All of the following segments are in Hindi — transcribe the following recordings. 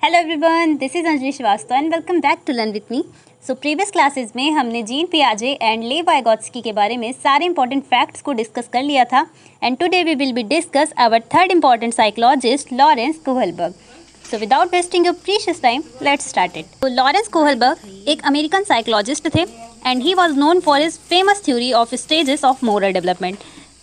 Hello everyone, this is Anjali Srivastava and welcome back to learn with me. So previous classes में हमने जीन पियाजे एंड लेव वाइगोत्स्की के बारे में सारे इंपॉर्टेंट फैक्ट्स को डिस्कस कर लिया था and today we will be discuss our third important psychologist Lawrence Kohlberg. So without wasting your precious time let's start it. तो लॉरेंस कोहलबर्ग एक अमेरिकन साइकोलॉजिस्ट थे and he was known for his famous theory of stages of moral development.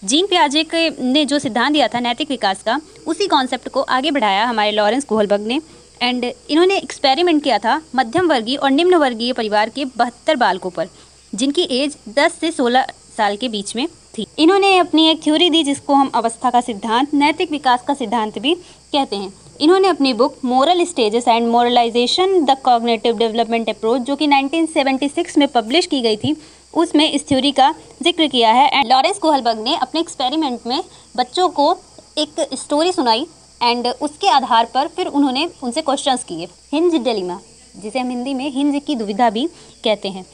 Jean पियाजे ने जो सिद्धांत दिया था नैतिक विकास का, उसी कॉन्सेप्ट को आगे बढ़ाया हमारे लॉरेंस कोहलबर्ग ने। एंड इन्होंने एक्सपेरिमेंट किया था मध्यम वर्गीय और निम्न वर्गीय परिवार के 72 बालकों पर, जिनकी एज 10 से 16 साल के बीच में थी। इन्होंने अपनी एक थ्योरी दी जिसको हम अवस्था का सिद्धांत, नैतिक विकास का सिद्धांत भी कहते हैं। इन्होंने अपनी book moral stages and moralization the cognitive development approach, जो कि 1976 में पब्लिश की गई थी, उसमें इस थ्योरी का जिक्र किया है। एंड लॉरेंस कोहलबर्ग ने अपने एक्सपेरिमेंट में बच्चों को एक स्टोरी सुनाई एंड उसके आधार पर फिर उन्होंने उनसे क्वेश्चंस किए। हिंज डिलेमा, जिसे हम हिंदी में हिंज की दुविधा भी कहते हैं।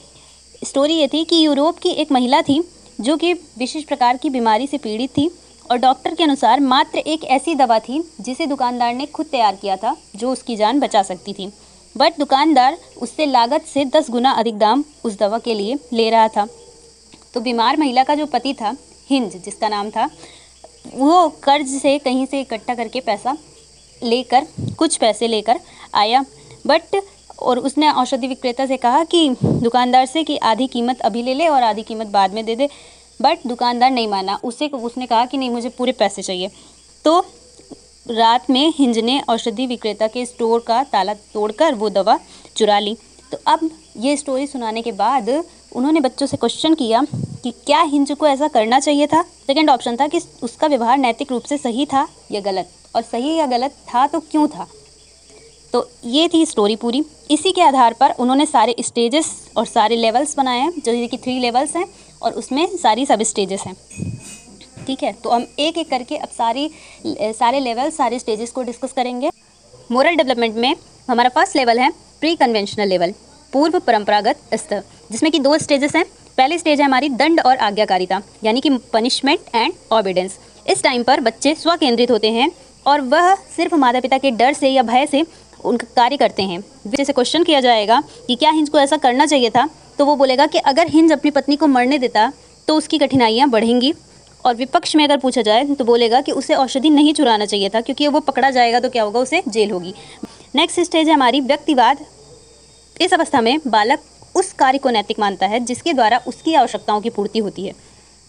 स्टोरी ये थी कि यूरोप की एक महिला थी जो कि विशेष प्रकार की बीमारी से पीड़ित थी और डॉक्टर के अनुसार मात्र एक ऐसी दवा थी जिसे दुकानदार ने खुद तैयार किया था जो उसकी जान बचा सकती थी, बट दुकानदार उससे लागत से 10 गुना अधिक दाम उस दवा के लिए ले रहा था। तो बीमार महिला का जो पति था, हिंज जिसका नाम था, वो कर्ज से कहीं से इकट्ठा करके कुछ पैसे लेकर आया, और उसने औषधि विक्रेता से कहा कि दुकानदार से कि आधी कीमत अभी ले ले और आधी कीमत बाद में दे दे, बट दुकानदार नहीं माना। उसने कहा कि नहीं, मुझे पूरे पैसे चाहिए। तो रात में हिंज ने औषधि विक्रेता के स्टोर का ताला तोड़कर वो दवा चुरा ली। तो अब ये स्टोरी सुनाने के बाद उन्होंने बच्चों से क्वेश्चन किया कि क्या हिंज को ऐसा करना चाहिए था। सेकंड ऑप्शन था कि उसका व्यवहार नैतिक रूप से सही था या गलत, और सही या गलत था तो क्यों था। तो ये थी स्टोरी पूरी। इसी के आधार पर उन्होंने सारे स्टेजेस और सारे लेवल्स बनाए हैं, जो कि 3 लेवल्स हैं और उसमें सारी सब स्टेजेस हैं। ठीक है, तो हम एक एक करके अब सारे लेवल, सारे स्टेजेस को डिस्कस करेंगे। मोरल डेवलपमेंट में हमारा फर्स्ट लेवल है प्री कन्वेंशनल लेवल, पूर्व परंपरागत स्तर, जिसमें कि 2 स्टेजेस हैं। पहली स्टेज है हमारी दंड और आज्ञाकारिता, यानी कि पनिशमेंट एंड ऑबिडेंस। इस टाइम पर बच्चे स्वकेंद्रित होते हैं और वह सिर्फ माता पिता के डर से या भय से उनका कार्य करते हैं। जैसे क्वेश्चन किया जाएगा कि क्या हिंज को ऐसा करना चाहिए था, तो वो बोलेगा कि अगर हिंज अपनी पत्नी को मरने देता तो उसकी कठिनाइयाँ बढ़ेंगी। और विपक्ष में अगर पूछा जाए तो बोलेगा कि उसे औषधि नहीं चुराना चाहिए था, क्योंकि वो पकड़ा जाएगा तो क्या होगा, उसे जेल होगी। नेक्स्ट स्टेज है हमारी व्यक्तिवाद। इस अवस्था में बालक उस कार्य को नैतिक मानता है जिसके द्वारा उसकी आवश्यकताओं की पूर्ति होती है।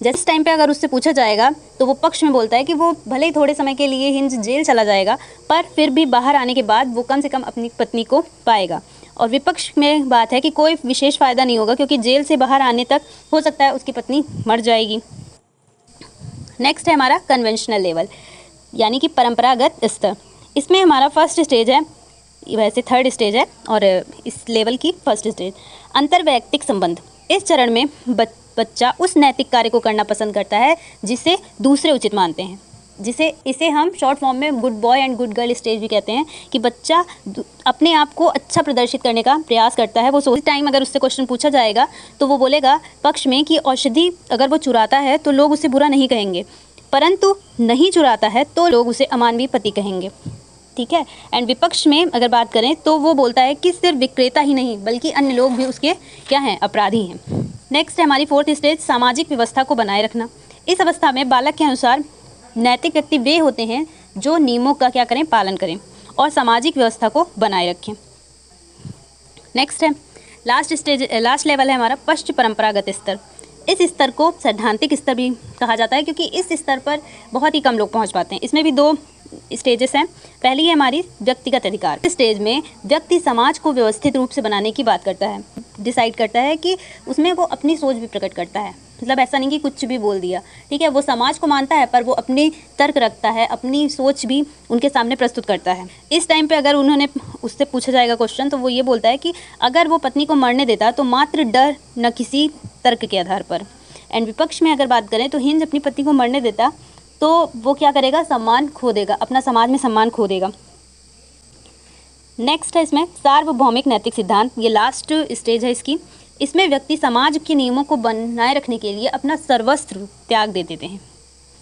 जिस टाइम पे अगर उससे पूछा जाएगा तो वो पक्ष में बोलता है कि वो भले ही थोड़े समय के लिए हिंज जेल चला जाएगा, पर फिर भी बाहर आने के बाद वो कम से कम अपनी पत्नी को पाएगा। और विपक्ष में बात है कि कोई विशेष फ़ायदा नहीं होगा, क्योंकि जेल से बाहर आने तक हो सकता है उसकी पत्नी मर जाएगी। नेक्स्ट है हमारा कन्वेंशनल लेवल, यानी कि परंपरागत स्तर। इसमें हमारा फर्स्ट स्टेज है, वैसे थर्ड स्टेज है और इस लेवल की फर्स्ट स्टेज अंतर्वैयक्तिक संबंध। इस चरण में बच्चा उस नैतिक कार्य को करना पसंद करता है जिसे दूसरे उचित मानते हैं, इसे हम शॉर्ट फॉर्म में good boy and good girl stage भी कहते हैं, कि बच्चा अपने आप को अच्छा प्रदर्शित करने का प्रयास करता है। वो टाइम अगर उससे क्वेश्चन पूछा जाएगा तो वो बोलेगा पक्ष में कि औषधि अगर वो चुराता है तो लोग उसे बुरा नहीं कहेंगे, परंतु नहीं चुराता है तो लोग उसे अमानवीय पति कहेंगे। ठीक है। एंड विपक्ष में अगर बात करें तो वो बोलता है कि सिर्फ विक्रेता ही नहीं बल्कि अन्य लोग भी उसके क्या हैं, अपराधी हैं। नेक्स्ट है हमारी फोर्थ स्टेज सामाजिक व्यवस्था को बनाए रखना। इस अवस्था में बालक के अनुसार नैतिक व्यक्ति वे होते हैं जो नियमों का क्या करें, पालन करें और सामाजिक व्यवस्था को बनाए रखें। नेक्स्ट है लास्ट लेवल है हमारा पश्च परंपरागत स्तर। इस स्तर को सैद्धांतिक स्तर भी कहा जाता है, क्योंकि इस स्तर पर बहुत ही कम लोग पहुंच पाते हैं। इसमें भी 2 स्टेजेस हैं। पहली है हमारी व्यक्तिगत अधिकार। इस स्टेज में व्यक्ति समाज को व्यवस्थित रूप से बनाने की बात करता है, डिसाइड करता है कि उसमें वो अपनी सोच भी प्रकट करता है। मतलब ऐसा नहीं कि कुछ भी बोल दिया, ठीक है। वो समाज को मानता है पर वो अपनी तर्क रखता है, अपनी सोच भी उनके सामने प्रस्तुत करता है। इस टाइम पे अगर उससे पूछा जाएगा क्वेश्चन तो वो ये बोलता है कि अगर वो पत्नी को मरने देता तो मात्र डर, न किसी तर्क के आधार पर। एंड विपक्ष में अगर बात करें तो हिंज अपनी पत्नी को मरने देता तो वो क्या करेगा, सम्मान खो देगा, अपना समाज में सम्मान खो देगा। नेक्स्ट है इसमें सार्वभौमिक नैतिक सिद्धांत। ये लास्ट स्टेज है इसकी। इसमें व्यक्ति समाज के नियमों को बनाए रखने के लिए अपना सर्वस्व त्याग दे देते हैं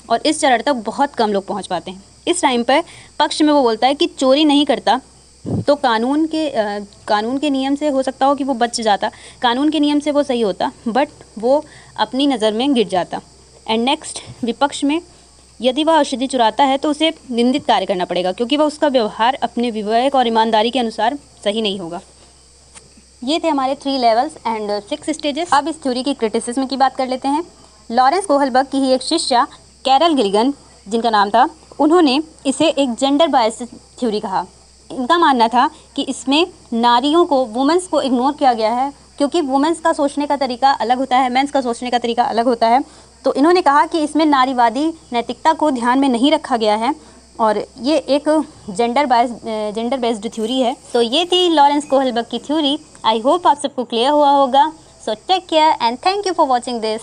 और इस चरण तक बहुत कम लोग पहुंच पाते हैं। इस टाइम पर पक्ष में वो बोलता है कि चोरी नहीं करता तो कानून के नियम से हो सकता हो कि वो बच जाता, कानून के नियम से वो सही होता, बट वो अपनी नज़र में गिर जाता। एंड नेक्स्ट, विपक्ष में यदि वह औषधि चुराता है तो उसे निंदित कार्य करना पड़ेगा, क्योंकि वह उसका व्यवहार अपने विवेक और ईमानदारी के अनुसार सही नहीं होगा। ये थे हमारे 3 लेवल्स एंड 6 स्टेजेस। अब इस थ्योरी की क्रिटिसिज्म की बात कर लेते हैं। लॉरेंस कोहलबर्ग की ही एक शिष्या कैरल गिलिगन, जिनका नाम था, उन्होंने इसे एक जेंडर बायस थ्योरी कहा। इनका मानना था कि इसमें नारियों को, वुमेंस को इग्नोर किया गया है, क्योंकि वुमेंस का सोचने का तरीका अलग होता है, मेंस का सोचने का तरीका अलग होता है। तो इन्होंने कहा कि इसमें नारीवादी नैतिकता को ध्यान में नहीं रखा गया है और ये एक जेंडर बेस्ड थ्योरी है। तो ये थी लॉरेंस कोहलबर्ग की थ्योरी। आई होप आप सबको क्लियर हुआ होगा। So take care and thank you for watching this.